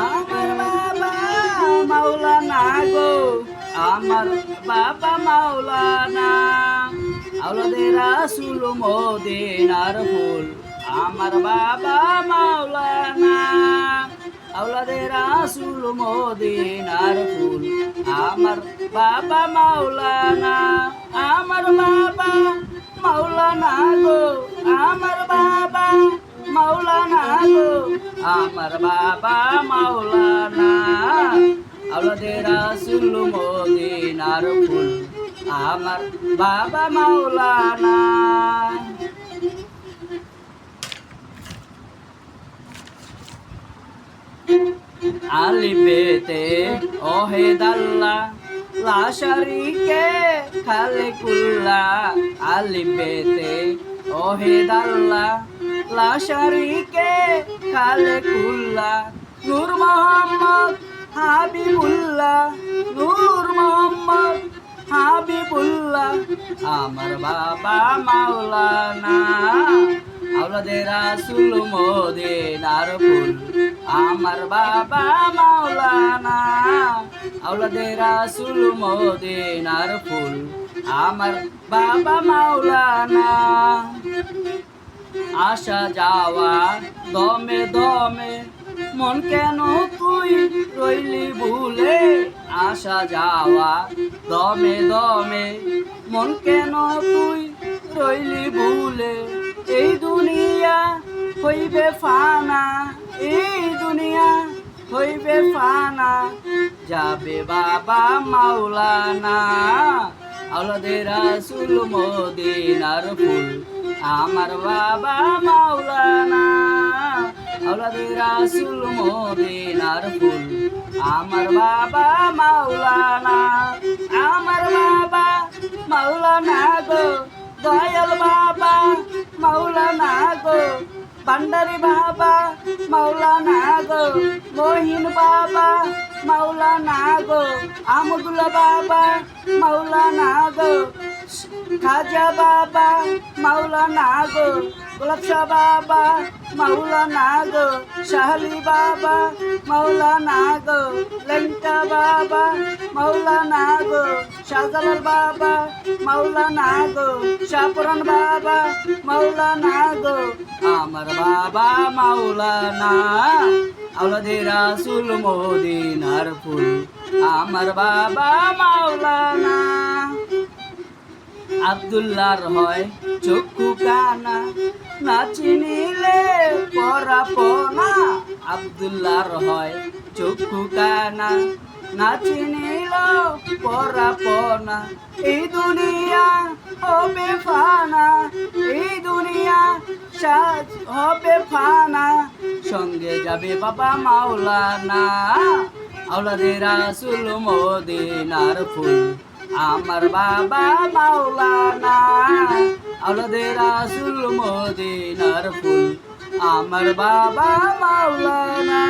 আমার বাবা মাওলানা গো, আমার বাবা মাওলানা, আওলাদের রাসূল মদিনার ফুল, আমার বাবা মাওলানা, আওলাদের রাসূল মদিনার ফুল, আমার বাবা মাওলানা, আমার বাবা মাওলানা গো, আমার বাবা মাওলানা গো, আমার বাবা মাওলানা, আওলাদের রাসূল মদিনার ফুল, আমার বাবা মাওলানা। আলিফেতে ওহেদাল্লাহ লা শারীকে খালিকুল্লাহ, আলিফেতে ওহেদাল্লাহ লা শারীকে খালিকুল্লাহ, নূর মোহাম্মদ হাবিবুল্লাহ, নূর মোহাম্মদ হাবিবুল্লাহ, আমার বাবা মাওলানা, আওলাদের রাসূল মদিনার ফুল, আমার বাবা মাওলানা, আওলাদের রাসূল মদিনার ফুল, আমার বাবা মাওলানা। আসা যাওয়া দমে দমে মন কেন তুই রইলি ভুলে, আসা যাওয়া দমে দমে মন কেন তুই রইলি ভুলে, এই দুনিয়া হইবে ফানা, এই দুনিয়া হইবে ফানা, যাবে বাবা মাওলানা, আওলাদের রাসূল মদিনার ফুল, আমার বাবা মাওলানা, আওলাদের রাসূল মদিনার ফুল, আমার বাবা মাওলানা, আমার বাবা মাওলানা গো, দয়াল বাবা মাওলানা গো, ভান্ডারি বাবা মাওলানা গো, মহিন বাবা মাওলানা গো, আহমদুল্লাহ বাবা মাওলানা গো, খাজা বাবা মাওলানা গো, গোলাপ শাহ বাবা মাওলানা গো, শাহলি বাবা মাওলানা গো, লেংটা বাবা মাওলানা গো, শাহজালাল বাবা মাওলানা গো, শাহপুরান বাবা মাওলানা গো, আমার বাবা মাওলানা, আওলাদের রাসূল মদিনার ফুল, আমার বাবা মাওলানা। আব্দুল্লাহর হয় চক্ষু কানা, না চিনিলে পরাপনা, আব্দুল্লাহর হয় চক্ষু কানা, না চিনিল পরাপনা, এই দুনিয়া হবে ফানা, এই দুনিয়া সাজ হবে ফানা, সঙ্গে যাবে বাবা মাওলানা, আওলাদের রাসূল মদিনার ফুল, আমার বাবা মাওলানা, আওলাদের রাসূল মদিনার ফুল, আমার বাবা মাওলানা।